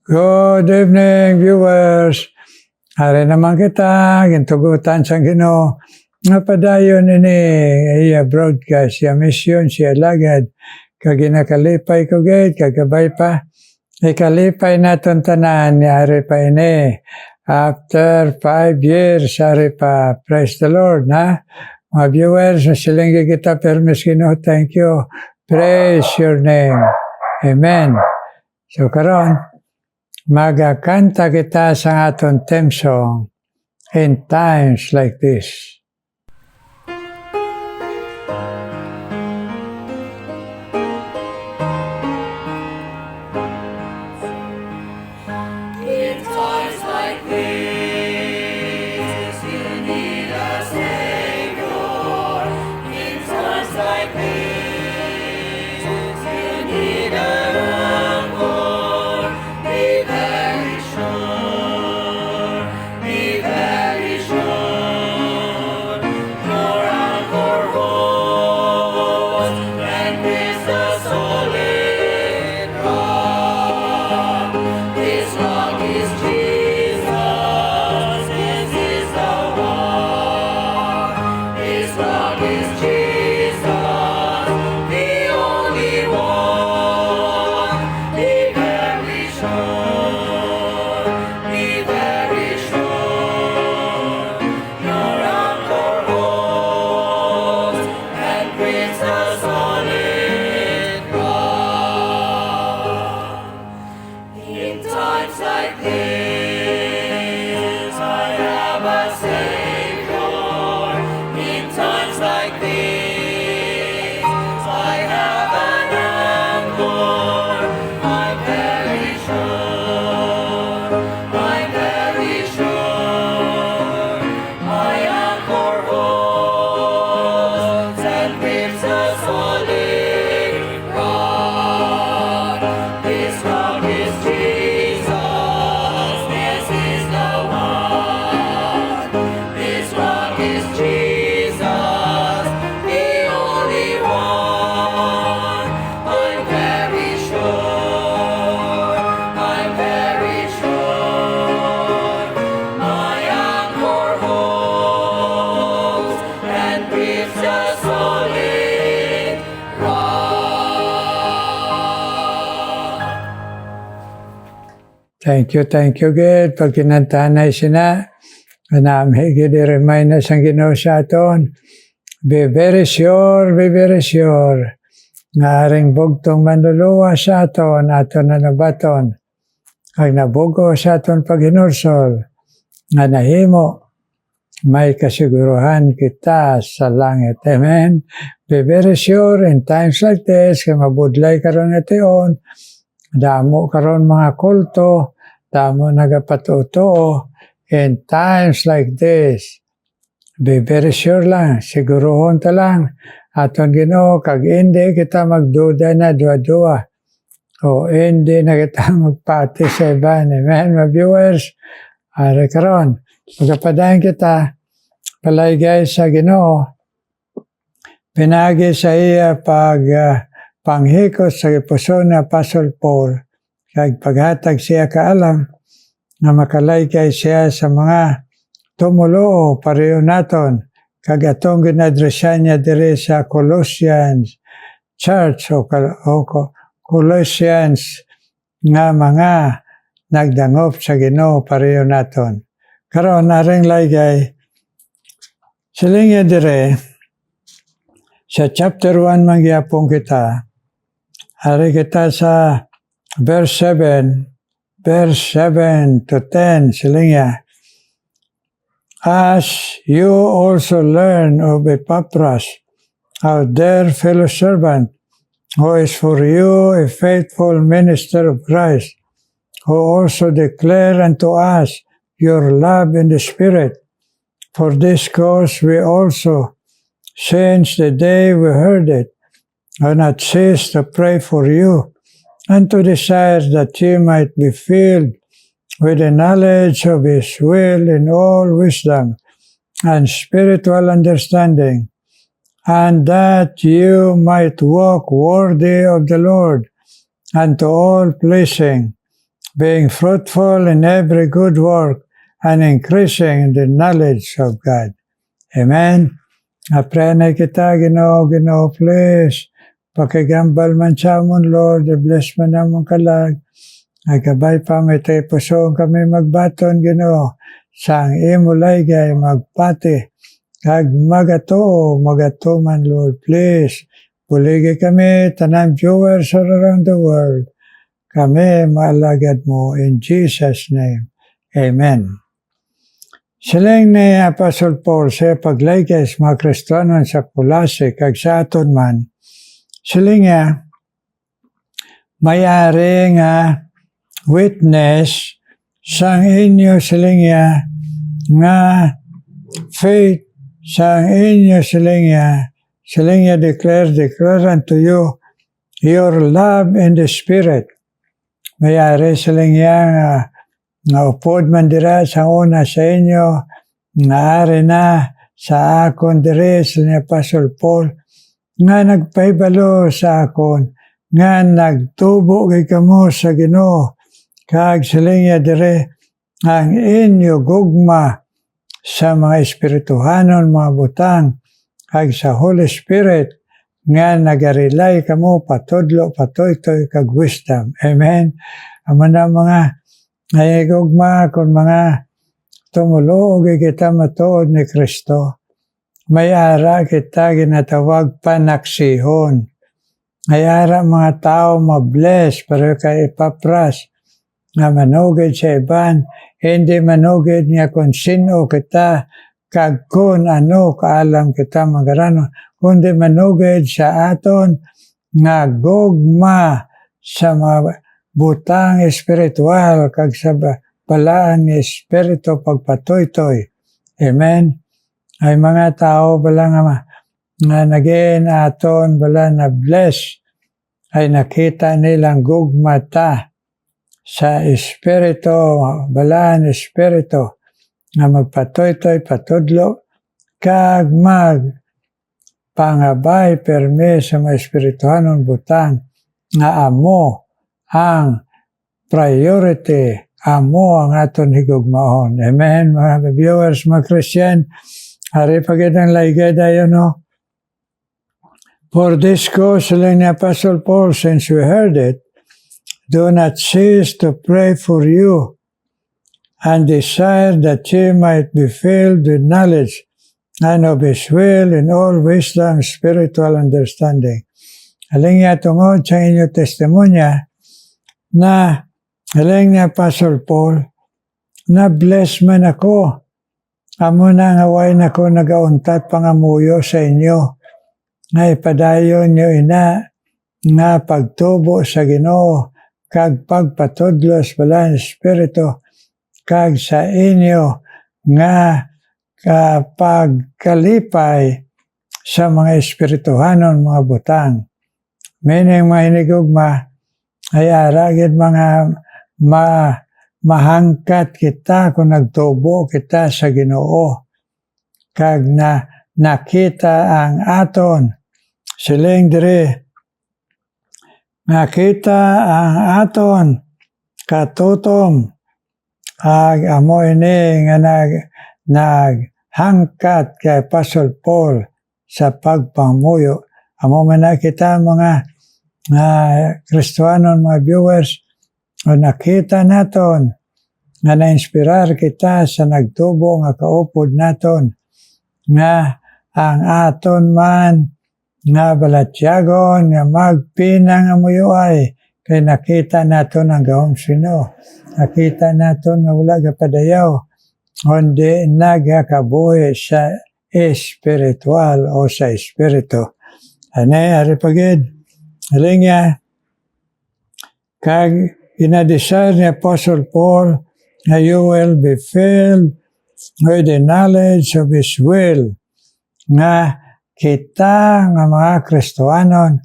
Good evening, viewers. Hari naman kita, gintugutan sa Ginoo. Nga padayon ini iya broadcast, siya mission, siya lagad. Kaginakalipay ko gate, kagabay pa. Ikalipay naton tanan, hari pa ini. After 5 years, hari pa, praise the Lord, na? Mga viewers, silinggi kita, permis Ginoo, thank you. Praise your name. Amen. So karon, magakanta kita sa aton theme song in times like this. In times like this, you need a Savior. In times like this, you need a Lord. Be very sure, your anchor holds, and is the solid rock. This rock is Jesus, this is the one. This rock is Jesus, the only one. Be very sure, your anchor holds, and brings the solid rock. In times like this, I have a Savior. In times like this, I have an anchor. I'm very sure, my anchor holds and grips a solid rock. This rock is Jesus, this is the one. This rock is Jesus, the only one. I'm very sure, my anchor holds and grips a solid rock. Thank you, God. Pag kinantanay sina, anamhigi di remind na sang Ginoo sa aton. Be very sure, nga aring bugtong manluluwa sa aton na nabaton. Ang nabugo sa aton paghinursol, nga nahimo, may kasiguruhan kita sa langit. Amen. Be very sure in times like this, kaya mabudlay karon nga tion, damo karon mga kulto, damo nagapatuto, in times like this, be very sure lang, siguruhon ta lang, aton Ginoo, kag hindi kita magduda na dua-dua, o hindi na kita magpati sa iban. Amen, mga viewers, ari karon, magapadayon kita, palaygay sa Ginoo, pinagi sa iya panghikot sa ipuso na Apostle Paul, kag paghatag siya kaalam, nga makalaygay siya sa mga tumulo pareho naton, kag atong ginadresyan niya diri sa Colossians Church o Colossians nga mga nagdangop sa Ginoo pareho naton. Karon aring laygay, silingya dire, sa chapter 1 mangyapon kita, hari kita sa verse 7 to 10, silingya. As you also learn of Epaphras, our dear fellow servant, who is for you a faithful minister of Christ, who also declare unto us your love in the Spirit. For this cause we also, since the day we heard it, have not ceased to pray for you, and to desire that ye might be filled with the knowledge of His will in all wisdom and spiritual understanding, and that you might walk worthy of the Lord, unto all pleasing, being fruitful in every good work and increasing in the knowledge of God. Amen. Aprenay kita, Ginoo, please. Pakigambal man sa amon, Lord, bless man amon kalag. Ay kabay pa may tayo puso kami magbaton, Ginoo. Sang imulay gay magpati. Kag magato man, Lord, please. Puligi kami, tanang viewers all around the world. Kami maalagad mo in Jesus' name. Amen. Siling ni Apostle Paul sa paglaygay mga Kristiyano sa Colossae kag sa aton man, siling niya mayari nga witness sang inyo siling niya nga faith sang inyo siling niya declare unto you your love in the Spirit. Mayari siling niya nga upod man dira sa una sa inyo, nga ari na sa akon diri sa ni Apostle Paul, nga nagpahibalo sa akon, nga nagtubo kay kamo sa Ginoo, kag siling diri ang inyo gugma sa mga espirituhanon, mga butang, kag sa Holy Spirit, nga nagarilay kamo patudlo, patoytoy, kag wisdom. Amen. Amo na mga ay gugma kung mga tumulog kita matuod ni Kristo. May ara kita ginatawag panaksihon. May ara mga tao mabless pero kay ipapras na manugid sa iban. Hindi manugid niya kung sino kita kag kung ano kaalam kita magarano. Kundi manugid sa aton nga gugma sa mga butang espiritual kag sa balaan ni espiritu pagpatoytoy. Amen. Ay mga tao bala nga naging aton bala na bless ay nakita nilang gugmata sa espiritu, balaan espiritu nga magpatoytoy, patudlo kag pangabay perme sa mga espirituhanon butang nga amo ang priority, amo ang aton higugmaon. Amen, mga viewers, mga Christian. Hari pagitang laygay dayo, no? For this cause, ni Apostle Paul, since we heard it, do not cease to pray for you and desire that ye might be filled with knowledge and of His will in all wisdom, spiritual understanding. Aling niya tungod sa inyo testimonya, na aling ni Apostle Paul, na bless man ako. Amo na nga way nako nagauntat pangamuyo sa inyo. Nga ipadayon nyo ina nga pagtubo sa Ginoo kag pagpatudlos balang espiritu kag sa inyo nga pagkalipay sa mga espirituhanon mga butang. Meaning mga hinigugma, ay aragid mga mahangkat kita kung nagtubo kita sa Ginoo. Kag nakita ang aton siling diri. Nakita ang aton katutom. Ag amo ini nga naghangkat kay Apostle Paul sa pagpamuyo. Amo man nakita mga Kristiyanon, mga viewers, o nakita naton nga na-inspirar kita sa nagtubo nga kaupod naton nga ang aton man nga balatyagon nga magpinang amuyuay kay nakita naton ang gawang sino. Nakita naton nga wala kapadayaw kundi nagakabuhi sa espiritual o sa espiritu. Anay, aripagid. Aling niya, kag inadesire ni Apostle Paul na you will be filled with the knowledge of His will. Nga kita nga mga Kristohanon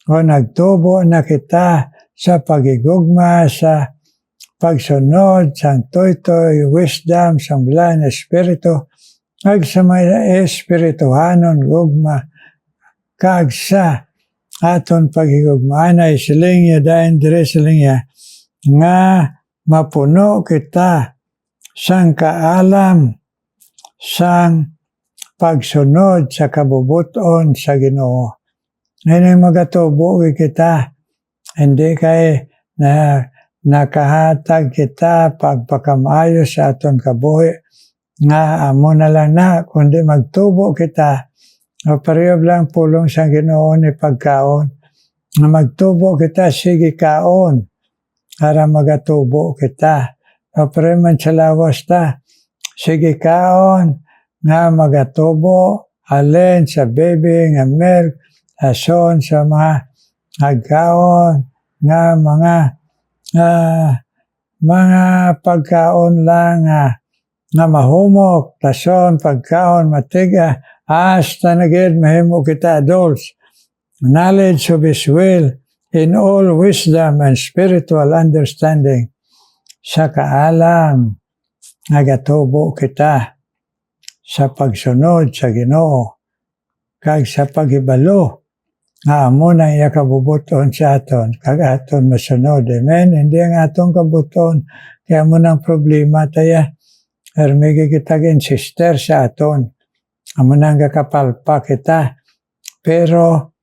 o nagtubo na kita sa pagigugma, sa pagsunod, sa toytoy, wisdom, sa bulan espiritu, kag sa mga espirituhanon gugma, kag sa aton pagigugmaan ay siling niya dahil dire siling niya nga mapuno kita sang kaalam, sang pagsunod sa kabubuton sa Ginoo. Ngayon magatubo kita, hindi kay na nakahatag kita pagpakamayo sa aton kabuhi, nga amo na lang na, kundi magtubo kita, o pareho lang pulong sa Ginoo ni pagkaon, na magtubo kita, sige kaon, para magatubo kita. O pareho man sa lawas ta, sige kaon, nga magatubo, alin sa baby, nga milk, ason sa mga agkaon, nga mga pagkaon lang nga mahumok, tason, pagkaon, matiga, hasta nagid mahimo kita adults. Knowledge of His will in all wisdom and spiritual understanding. Sa kaalam, nagatubo kita sa pagsunod sa Ginoo, kag sa paghibalo, nga amo na iya kabubuton sa aton, kag aton masunod. Amen? Hindi ang atong kabuton, kaya mo ng problema taya. Hermigi kita sister sa aton. Amo nang kakapalpa kita. Pero,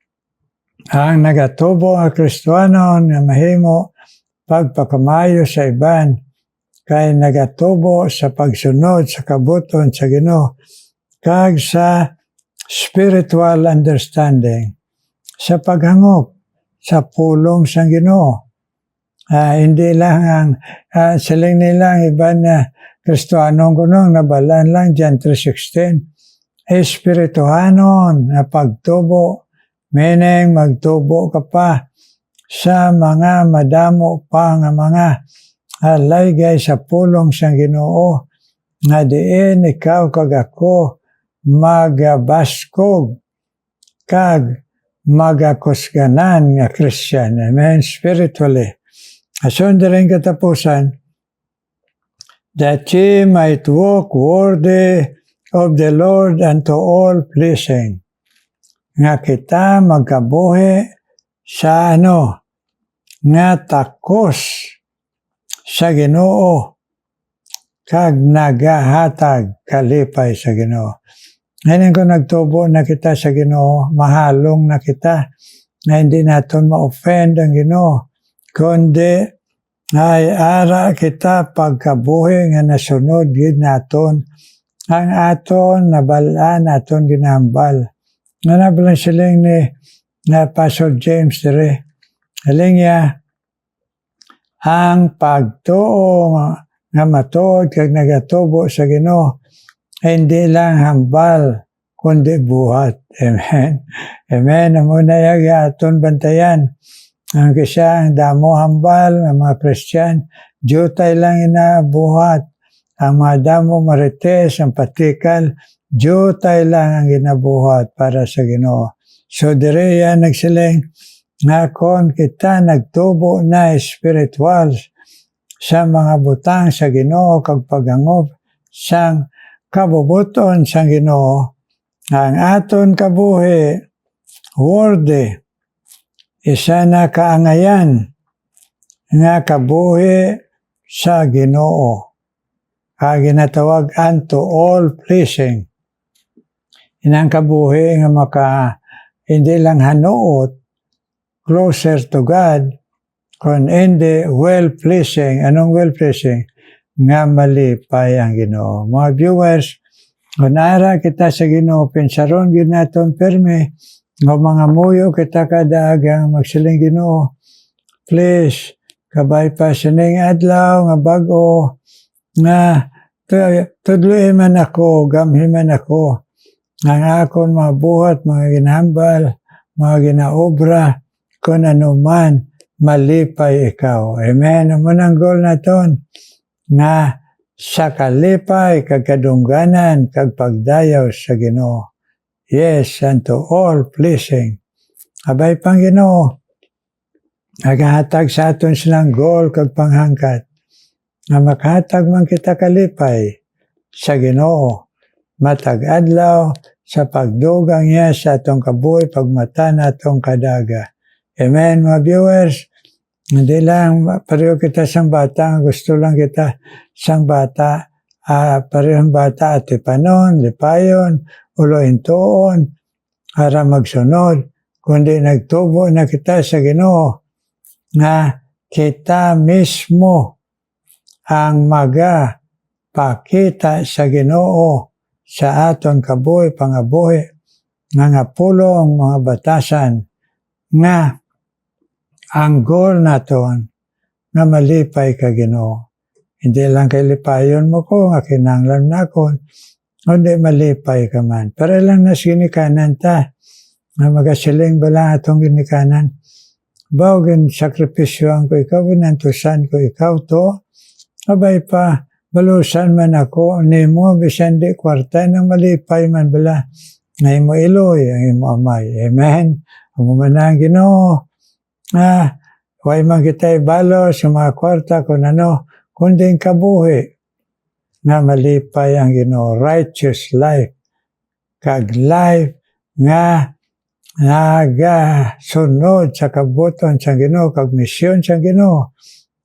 ang nagatubo ang Kristiyanon nga mahimo pagpakamayo sa iban, kay nagatubo sa pagsunod sa kabuton sa Ginoo, kag sa spiritual understanding, sa paghangop sa pulong sa Ginoo. Hindi lang ang siling nilang iban na Kristiyanong kunong nabalan lang John 3:16. Espirituhanon na pagtubo, meaning magtubo ka pa sa mga madamo pa nga mga halaygay sa pulong sa Ginoo, nga diin ikaw kag ako magabaskog kag magakusganan nga Christian. Amen? Spiritually. Ason rin katapusan, that ye might walk worthy of the Lord unto all pleasing. Nga kita magkabuhi sa nga takos sa Ginoo, kag nagahatag kalipay sa Ginoo. Ngayon kung nagtubo na kita sa Ginoo, mahalong na kita, na hindi natin ma-offend ang Ginoo, kundi ay ara kita pagkabuhi nga nasunod gid naton ang aton nabalaan, aton ginambal. Nga nabalang siling ni Pastor James dire, haling niya, ang pagtuo nga matuod kag nagatubo sa Ginoo, hindi lang hambal, kundi buhat. Amen. Amen. Amo na yung aton bantayan. Ang kisa ang damo hambal, ang mga Christian, jutay lang inabuhat. Ang mga damo marites, ang patikal, jutay lang ang ginabuhat para sa Ginoo. So dire yan nagsiling, nga kon kita nagtubo na spiritual sa mga butang sa Ginoo, kag paghangop sang kabubuton sa Ginoo, ang aton kabuhi worthy, isa na kaangayan nga kabuhi sa Ginoo, kag ginatawag unto all pleasing. Inang kabuhi nga hindi lang hanuot closer to God, kun hindi well-pleasing. Anong well-pleasing? Nga malipay ang Ginoo. Mga viewers, kung ara kita sa Ginoo, pensaron yun natin perme, nga mga muyo kita kadaagang magsiling Ginoo, please, kabay pa sining adlaw, nga bago, nga tudluin man ako, gamhi man ako, ang akon mga buhat, mga ginahambal, mga ginaobra, kung ano man, malipay ikaw. Amen. Naman ang goal naton, nga sa kalipay, kag kadungganan, kag pagdayaw sa Ginoo. Yes, unto all pleasing. Abay pang Ginoo, naghatag sa aton silang goal kag panghangkat, nga makahatag man kita kalipay sa Ginoo, matag adlaw sa pagdugang niya sa atong kabuhi, pagmata na atong kadaga. Amen, mga viewers. Hindi lang pareho kita sang bata, gusto lang kita sang bata. Parehong bata at ipanon, lipayon, uloin tuon, para magsunod. Kundi nagtubo na kita sa Ginoo nga kita mismo ang magapakita sa Ginoo sa aton kabuhi pangabuhi nga pulong mga batasan nga ang goal naton nga malipay ka Ginoo. Hindi lang kay lipayon mo ko nga kinahanglan nakon, kundi malipay ka man. Para lang na ginikanan ta nga magasiling bala atong ginikanan. Bawagin sakripisyoan ko ikaw, binantusan ko ikaw to, abay pa, balusan man ako, nimo, bisan di kwarta na malipay man bala, nga imo iloy, ang imo amay. Amen. Umumanang Ginoo, way man kita ibalo sa mga kwarta kung ano, kundi kabuhi, nga malipay ang Ginoo, righteous life, kag life nga nagasunod sa kabuton sa Ginoo, kag misyon sa Ginoo,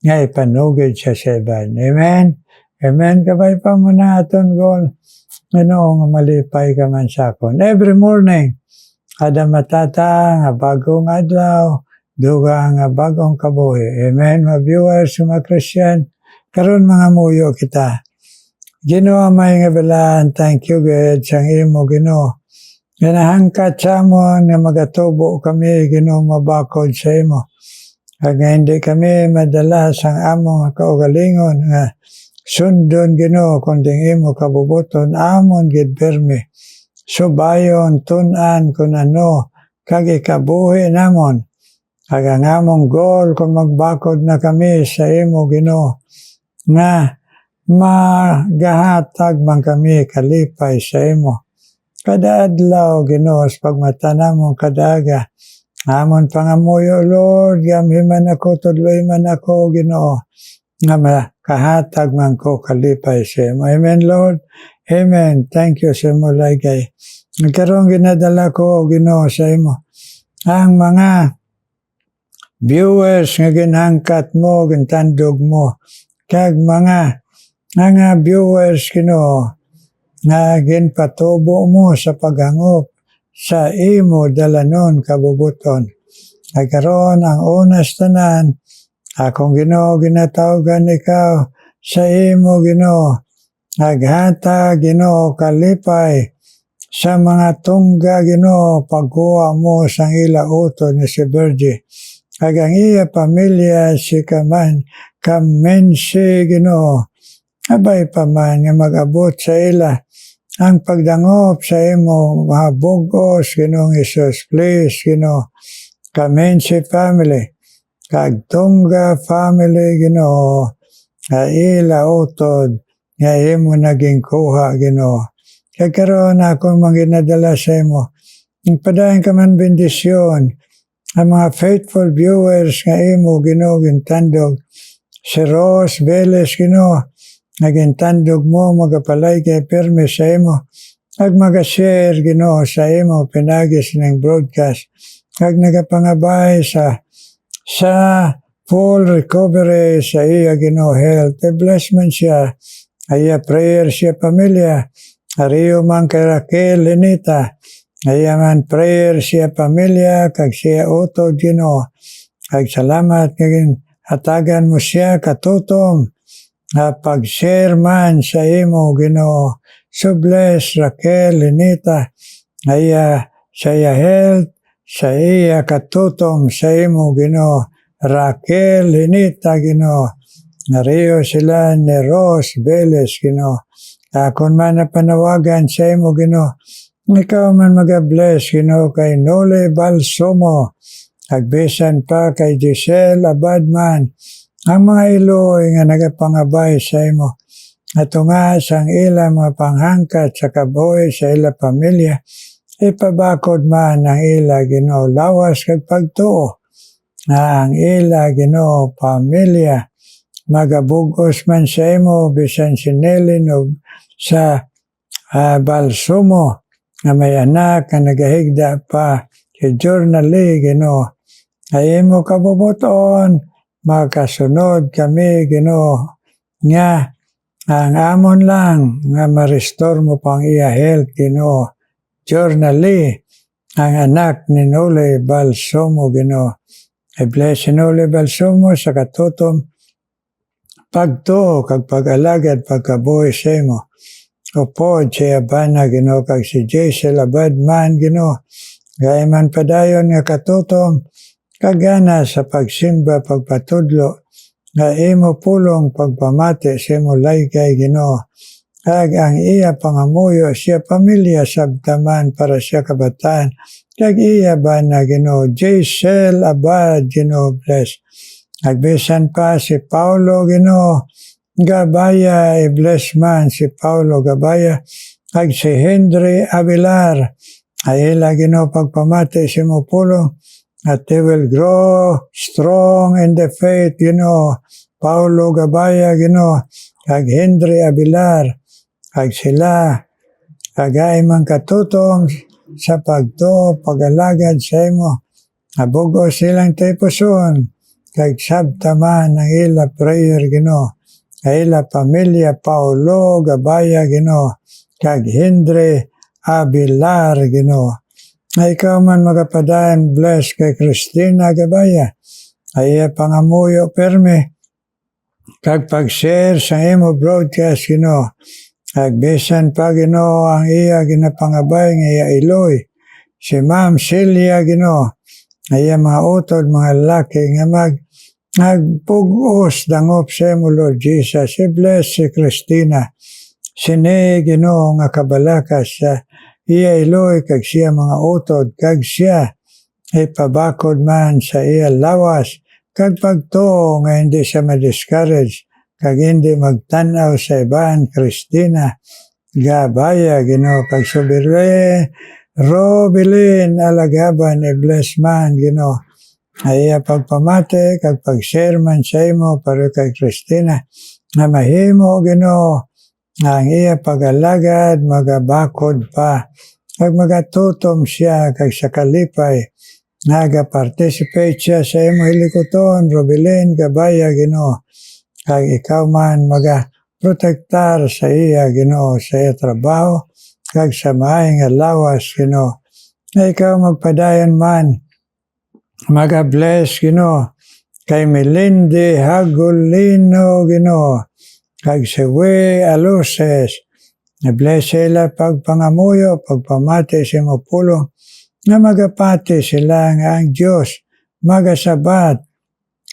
nga ipanugid siya sa iban. Amen? Amen, kabay pa mo na aton goal. Ginoo nga malipay ka man sa akon. Every morning, kada matata nga bagong adlaw, duga nga bagong kabuhi. Amen, mga viewers, mga Christian, karon mga muyo kita. Ginoo may nga balaan, thank you God, sang imo Ginoo. Ganahangkat sa mo nga magatubo kami, Ginoo, mabakod sa imo. Kag hindi kami madala sang amo nga kaugalingon nga sundon Ginoo kundi imo kabubuton amon gid permi. Subayon tun-an kun ano kag ikabuhi namon. Kag ang among goal kung magbakod na kami sa imo Ginoo nga magahatag man kami kalipay sa imo. Kada adlaw Ginoo sa pagmata namon kadaga amon pangamuyo Lord gamhiman ako tudloy man ako Ginoo nga makahatag man ko kalipay sa imo. Amen Lord. Amen. Thank you sa imo laygay. Nagkaroon ginadala ko Ginoo sa imo ang mga viewers nga ginangkat mo, gintandog mo, kag mga viewers Ginoo nga ginpatubo mo sa paghangop sa imo dalanon kabubuton. Nagkaroon ang unas tanan, akong Ginoo ginatawagan ikaw sa imo Ginoo. Naghata Ginoo kalipay sa mga tungga Ginoo pagkuha mo sang ila utod ni si Virgie. Kag ang iya pamilya si Kamensi Ginoo. Abay pa man nga mag-abot sa ila ang pagdangop sa imo mga bugos Ginoong Hesus. Please Ginoo, Kamensi family, kag Tungga family Ginoo, nga ila utod nga imo naging kuha Ginoo. Kag karon ako manginadala sa imo. Padayon ka man bendisyon ang mga faithful viewers nga imo Ginoo gintandog. Si Rose Veles Ginoo, nagintandog mo magapalay kay perme sa imo. Ag mag-share Ginoo sa imo pinagis ng broadcast. Ag nagapangabay sa full recovery sa iya Ginoo health. Bless man siya. Aya prayer siya pamilya. Ariyo man kay Raquel Lenita. Aya man prayer siya pamilya kag siya utod Ginoo. Kag salamat kag hatagan mo siya katutom. Pag-share man sa imo Ginoo. So bless Raquel Lenita. Aya sa iya health, sa iya katutom sa imo Ginoo. Raquel Lenita Ginoo. Nariyo sila ni Rose Veles Ginoo. Kung man napanawagan sa imo Ginoo, ikaw man mag-bless Ginoo kay Nole Balsomo. Agbisan pa kay Giselle Abadman. Ang mga iloy nga nagapangabay sa imo. Ato nga sang ila mga panghangkat sa kabuhi sa ila pamilya. Ipabakod man ang ila Ginoo lawas kag pagtuo. Ang ila Ginoo pamilya. Magabugos man sa imo bisan sinilin o sa Balsumo nga may anak nga nagahigda pa kay journally Ginoo. Ay imo kabubuton makasunod kami Ginoo nga ang amon lang nga ma-restore mo pang iya health Ginoo. Journally ang anak ni Noli Balsomo Ginoo. I-bless si Noli Balsomo sa katutom pagtuo kag pag-alagad pagkabuhi sa imo. Upod siya bana Ginoo kag si Jaisel Abad man Ginoo. Gaya man padayon nga katutom kagana sa pagsimba pagpatudlo nga imo pulong pagpamati sa imo laygay Ginoo. Kag ang iya pangamuyo siya pamilya sabtaman para siya kabataan. Kag iya bana Ginoo. Jaisel Abad Ginoo bless. Nagbisan pa si Paulo Ginoo. Gabaya i-bless man si Paulo Gabaya. Kag si Henry Avilar. Ay ila Ginoo pagpamati sa imo pulong. At they will grow strong in the faith Ginoo. Paulo Gabaya Ginoo. Kag Henry Avilar. Kag sila. Kagay man katutom sa pagtuo pag-alagad sa imo. Nabugo silang tepuson. Kag sabtaman ang ila prayer Ginoo. Ila pamilya Paulo Gabaya Ginoo. Kag Henry Avilar Ginoo. Ay ikaw man magapadayan bless kay Christina Gabaya. Ay pangamuyo perme. Kag pag-share sa imo broadcast Ginoo. Kag bisan pa Ginoo ang iya ginapangabay nga iya Iloy. Si Ma'am Celia Ginoo. Ay mga utod mga lalaki nga nagpugos dangop sa imo Lord Jesus. Si bless si Christina. Sine Ginoo nga kabalakas sa iya Iloy kag siya mga utod kag siya ay pabakod man sa iya lawas kag pagtuo nga hindi siya ma-discourage kag hindi magtanaw sa iban Christina Gabaya Ginoo kag subire Robilin Alagaban i-bless man Ginoo ay iya pagpamati kag pag-share man sa imo para kay Christina nga mahimo Ginoo ang iya pag-alagad magabakod pa. Kag magatutom siya kag sa kalipay. Naga-participate siya sa imo hilikoton, Robilin Gabaya Ginoo. Kag ikaw man magaprotektar sa iya Ginoo sa iya trabaho. Kag sa maayong alawas Ginoo. Na ikaw magpadayon man. Maga-bless Ginoo. Kay Melinde Hagulino Ginoo. Kag si We Aluces, na-bless sila pagpangamuyo, pagpamati sa imo pulong, na magapati sila nga ang Diyos, magasabat,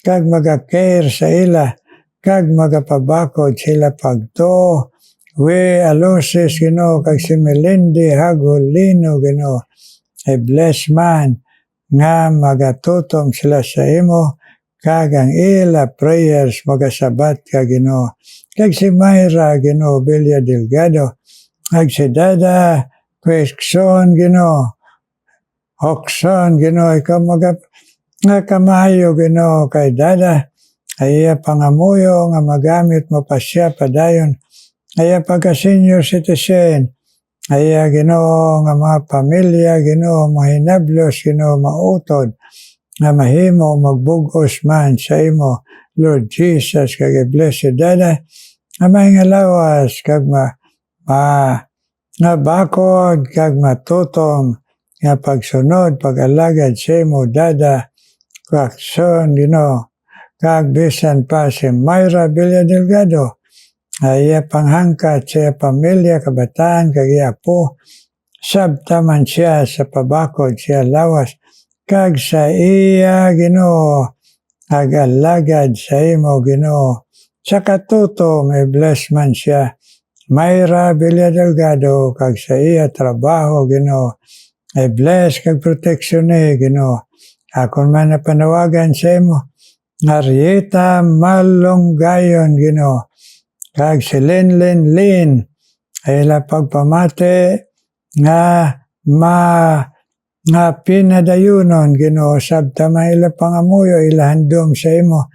kag magakare sa ila, kag magapabakod sila pagto. We Aluces Ginoo, kag si Melinde Hagulino Ginoo, ay bless man, nga magatutom sila sa imo, kag ang ila prayers magasabat ka Ginoo. Kag si Myra Ginoo Belia Delgado, kag si Dada Quezon Ginoo, Hoxon Ginoo, ikaw nga kamayo Ginoo kay Dada, ay iya pangamuyo nga magamit mo pa siya padayon, ay iya pagka-senior citizen, ay iya Ginoo nga mga pamilya Ginoo, mga hinablos Ginoo, mautod, nga mahimo magbugos man sa imo Lord Jesus kag i-bless si Dada nga may nga lawas kag nga bakod kag matutom nga pagsunod pag-alagad sa imo Dada Quezon Ginoo kag bisan pa si Myra Belia Delgado ay iya panghangkat sa iya pamilya kabataan kag iya po sabtaman siya sa pabakod siya lawas kag sa iya Ginoo ag-alagad sa imo Ginoo sa katutom i-bless man siya Myra Belia Delgado kag sa iya trabaho Ginoo i-bless kag proteksyon ni Ginoo akon man napanawagan sa imo Arieta Malonggayon Ginoo kag si Lin ay ila pagpamati nga pinadayunon Ginoo sabta ila pangamuyo ila handom sa imo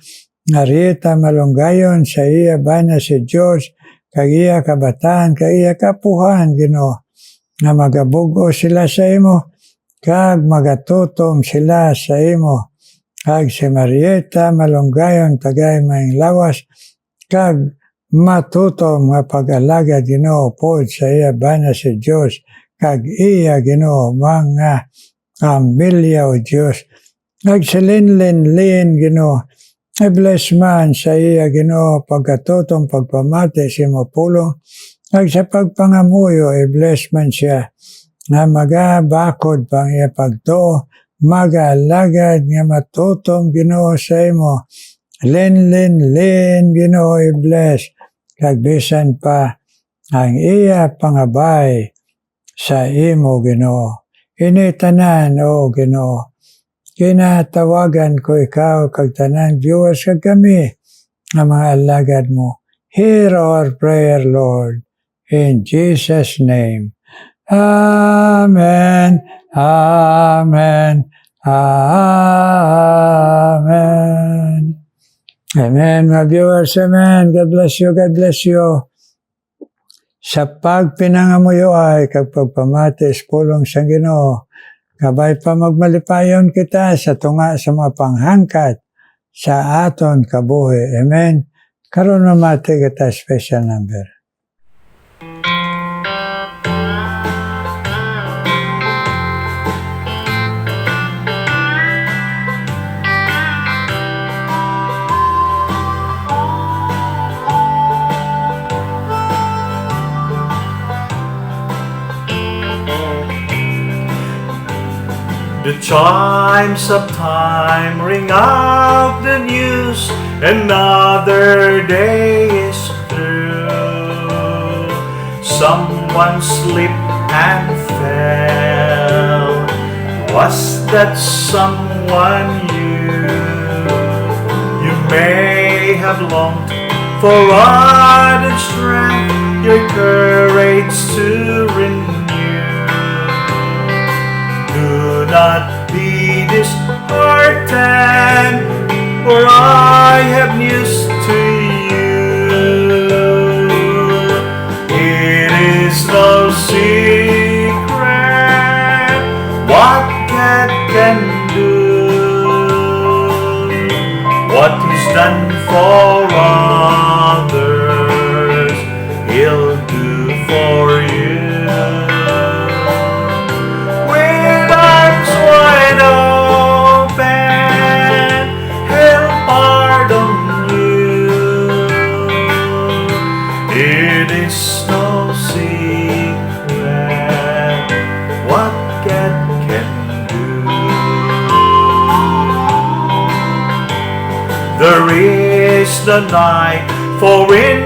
Arieta Malonggayon sa iya bana si George kag iya kabataan kag iya kapuhan Ginoo nga magabugo sila sa imo kag magatutom sila sa imo kag si Marieta malunggayon tagay maing lawas, kag matutom nga pag-alagad Ginoo pod sa iya bana si Dios, kag iya Ginoo mga pamilya o Dios. Nagsilinlin Ginoo, i-bless man sa iya Ginoo pagkatutom pagpamati si mapulong, kag sa pagpangamuyo i-bless man siya nga magabakod pang iya pagtuo, mag-alagad nga matutom Ginoo sa imo. Lin Ginoo i-bless, kag bisan pa ang iya pangabay sa imo Ginoo. Ini tanan o Ginoo, kinatawagan ko ikaw kag tanan viewers kag kami nga mga alagad mo. Hear our prayer, Lord, in Jesus' name. Amen, amen, amen. Amen, mga viewers, amen. God bless you, God bless you. Sa pagpinangamuyo ay kag pagpamatis pulong sa Ginoo, kabay pa magmalipayon kita sa tunga sa mga panghangkat sa aton kabuhi. Amen. Karon mamati kita special number. The chimes of time ring out the news, another day is through. Someone slipped and fell. Was that someone you? You may have longed for added strength, your courage to renew. Do not be disheartened, for I have news to you. It is no secret what God can do. What is done for others, He'll do for you. There is the night, for in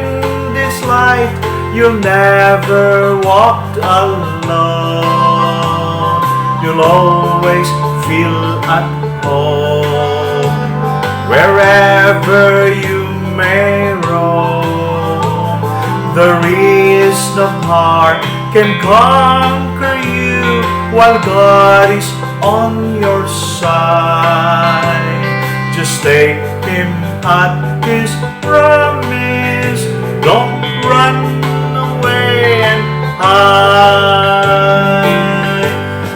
this light you'll never walk alone. You'll always feel at home, wherever you may roam. There is no power can conquer you, while God is on your side. Just take Him at His promise. Don't run away and hide.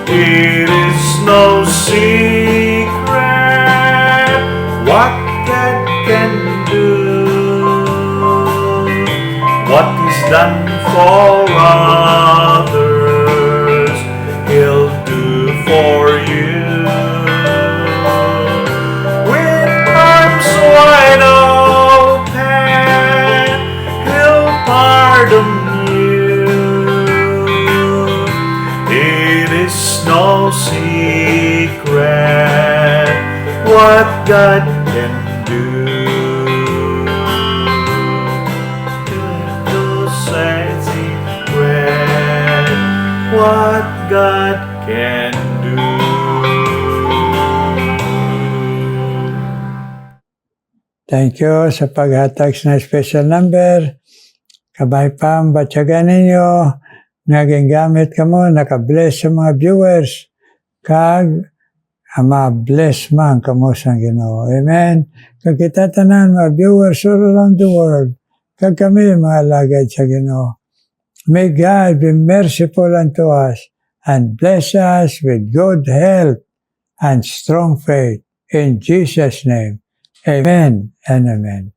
It is no secret what God can do. What is done for others, He'll do for you. Wide open, He'll pardon you. It is no secret what God can do. It is no secret what God can do. Thank you sa paghatag sa special number. Kabay pa ang batyagan ninyo. Naging gamit ka mo, nakabless sa mga viewers. Kag, ma-bless man ka mo sa Ginoo. Amen. Kag kita tanan mga viewers all around the world. Kag kami mga lagad sa Ginoo. May God be merciful unto us and bless us with good health and strong faith. In Jesus' name, amen and amen.